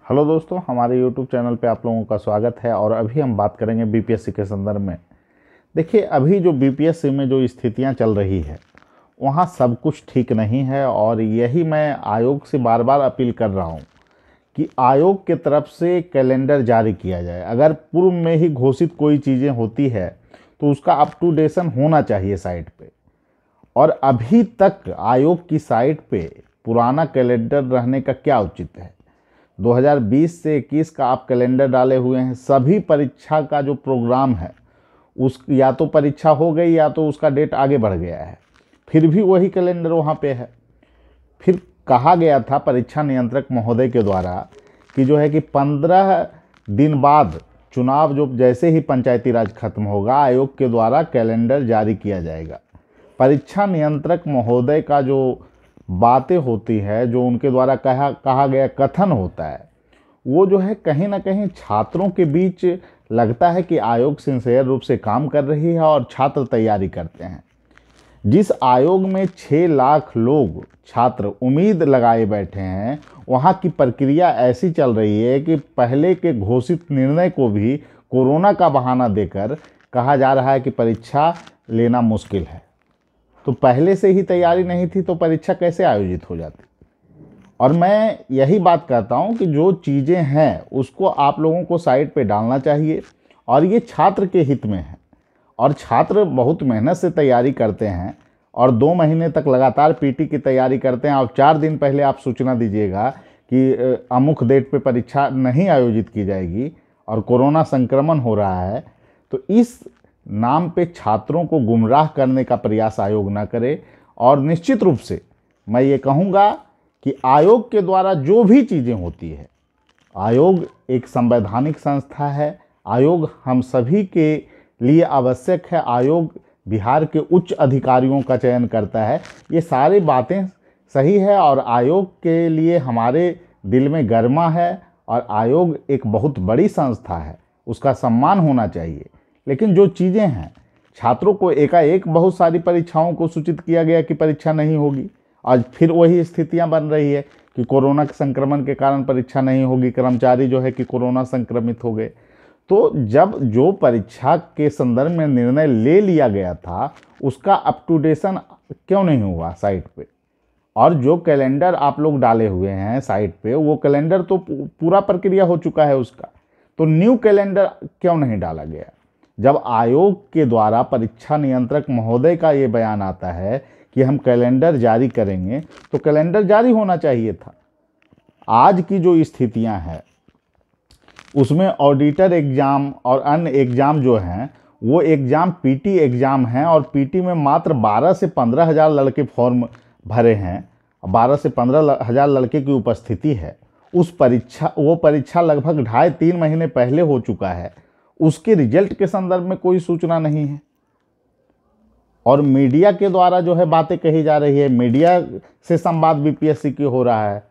Hello दोस्तों, हमारे YouTube channel पे आप लोगों का स्वागत है। और अभी हम बात करेंगे बीपीएससी के संदर्भ में। देखिए, अभी जो बीपीएससी में जो स्थितियां चल रही है वहाँ सब कुछ ठीक नहीं है। और यही मैं आयोग से बार बार अपील कर रहा हूँ कि आयोग के तरफ से कैलेंडर जारी किया जाए। अगर पूर्व में ही घोषित कोई चीज़ें होती है तो उसका अप टू डेशन होना चाहिए साइट पे। और अभी तक आयोग की साइट पे पुराना कैलेंडर रहने का क्या औचित्य है। 2020 से 21 का आप कैलेंडर डाले हुए हैं। सभी परीक्षा का जो प्रोग्राम है उस या तो परीक्षा हो गई या तो उसका डेट आगे बढ़ गया है, फिर भी वही कैलेंडर वहाँ पे है। फिर कहा गया था परीक्षा नियंत्रक महोदय के द्वारा कि जो है कि 15 दिन बाद चुनाव, जो जैसे ही पंचायती राज खत्म होगा, आयोग के द्वारा कैलेंडर जारी किया जाएगा। परीक्षा नियंत्रक महोदय का जो बातें होती है, जो उनके द्वारा कहा गया कथन होता है, वो जो है कहीं ना कहीं छात्रों के बीच लगता है कि आयोग सिंसियर रूप से काम कर रही है और छात्र तैयारी करते हैं। जिस आयोग में 6 लाख लोग छात्र उम्मीद लगाए बैठे हैं, वहाँ की प्रक्रिया ऐसी चल रही है कि पहले के घोषित निर्णय को भी कोरोना का बहाना देकर कहा जा रहा है कि परीक्षा लेना मुश्किल है। तो पहले से ही तैयारी नहीं थी तो परीक्षा कैसे आयोजित हो जाती। और मैं यही बात कहता हूं कि जो चीज़ें हैं उसको आप लोगों को साइट पे डालना चाहिए और ये छात्र के हित में है। और छात्र बहुत मेहनत से तैयारी करते हैं और 2 महीने तक लगातार पीटी की तैयारी करते हैं। और 4 दिन पहले आप सूचना दीजिएगा कि अमुक डेट पे परीक्षा नहीं आयोजित की जाएगी और कोरोना संक्रमण हो रहा है, तो इस नाम पे छात्रों को गुमराह करने का प्रयास आयोग ना करे। और निश्चित रूप से मैं ये कहूँगा कि आयोग के द्वारा जो भी चीज़ें होती है, आयोग एक संवैधानिक संस्था है। आयोग हम सभी के लिए आवश्यक है। आयोग बिहार के उच्च अधिकारियों का चयन करता है। ये सारी बातें सही है और आयोग के लिए हमारे दिल में गरिमा है। और आयोग एक बहुत बड़ी संस्था है, उसका सम्मान होना चाहिए। लेकिन जो चीज़ें हैं, छात्रों को एकाएक बहुत सारी परीक्षाओं को सूचित किया गया कि परीक्षा नहीं होगी। आज फिर वही स्थितियां बन रही है कि कोरोना के संक्रमण के कारण परीक्षा नहीं होगी, कर्मचारी जो है कि कोरोना संक्रमित हो गए। तो जब जो परीक्षा के संदर्भ में निर्णय ले लिया गया था उसका अप टू डेशन क्यों नहीं हुआ साइट पे। और जो कैलेंडर आप लोग डाले हुए हैं साइट पे, वो कैलेंडर तो पूरा प्रक्रिया हो चुका है उसका, तो न्यू कैलेंडर क्यों नहीं डाला गया। जब आयोग के द्वारा परीक्षा नियंत्रक महोदय का ये बयान आता है कि हम कैलेंडर जारी करेंगे, तो कैलेंडर जारी होना चाहिए था। आज की जो स्थितियां हैं उसमें ऑडिटर एग्ज़ाम और अन्य एग्ज़ाम जो हैं, वो एग्ज़ाम पीटी एग्ज़ाम हैं। और पीटी में मात्र 12 से 15 हज़ार लड़के फॉर्म भरे हैं। 12 से 15 हज़ार लड़के की उपस्थिति है। वो परीक्षा लगभग 2.5-3 महीने पहले हो चुका है। उसके रिजल्ट के संदर्भ में कोई सूचना नहीं है। और मीडिया के द्वारा जो है बातें कही जा रही है, मीडिया से संवाद बीपीएससी की हो रहा है,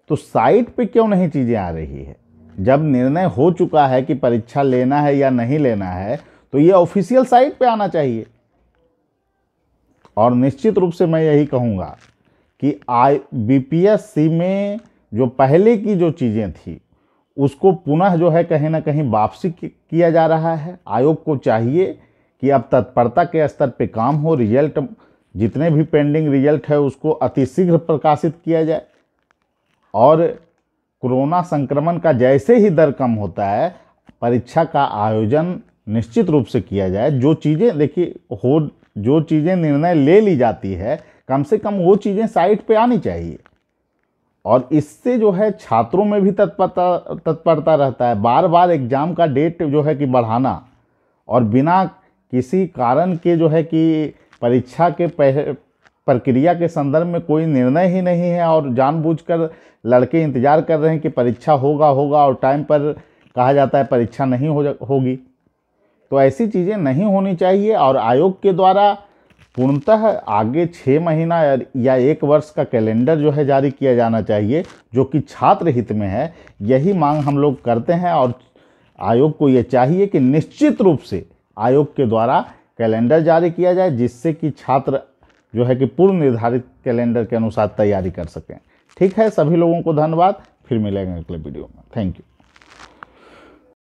तो साइट पे क्यों नहीं चीज़ें आ रही है। जब निर्णय हो चुका है कि परीक्षा लेना है या नहीं लेना है, तो ये ऑफिशियल साइट पे आना चाहिए। और निश्चित रूप से मैं यही कहूँगा कि बीपीएससी में जो पहले की जो चीज़ें थी उसको पुनः जो है कहीं ना कहीं वापसी किया जा रहा है। आयोग को चाहिए कि अब तत्परता के स्तर पे काम हो। रिजल्ट, जितने भी पेंडिंग रिजल्ट है उसको अतिशीघ्र प्रकाशित किया जाए। और कोरोना संक्रमण का जैसे ही दर कम होता है, परीक्षा का आयोजन निश्चित रूप से किया जाए। जो चीज़ें देखिए जो चीज़ें निर्णय ले ली जाती है, कम से कम वो चीज़ें साइट पे आनी चाहिए। और इससे जो है छात्रों में भी तत्परता रहता है। बार बार एग्ज़ाम का डेट जो है कि बढ़ाना और बिना किसी कारण के जो है कि परीक्षा के प्रक्रिया के संदर्भ में कोई निर्णय ही नहीं है और जानबूझकर लड़के इंतज़ार कर रहे हैं कि परीक्षा होगा और टाइम पर कहा जाता है परीक्षा नहीं होगी। तो ऐसी चीज़ें नहीं होनी चाहिए। और आयोग के द्वारा पूर्णतः आगे 6 महीना या 1 वर्ष का कैलेंडर जो है जारी किया जाना चाहिए, जो कि छात्र हित में है। यही मांग हम लोग करते हैं। और आयोग को ये चाहिए कि निश्चित रूप से आयोग के द्वारा कैलेंडर जारी किया जाए, जिससे कि छात्र जो है कि पूर्व निर्धारित कैलेंडर के अनुसार तैयारी कर सकें। ठीक है, सभी लोगों को धन्यवाद। फिर मिलेंगे अगले वीडियो में। Thank you.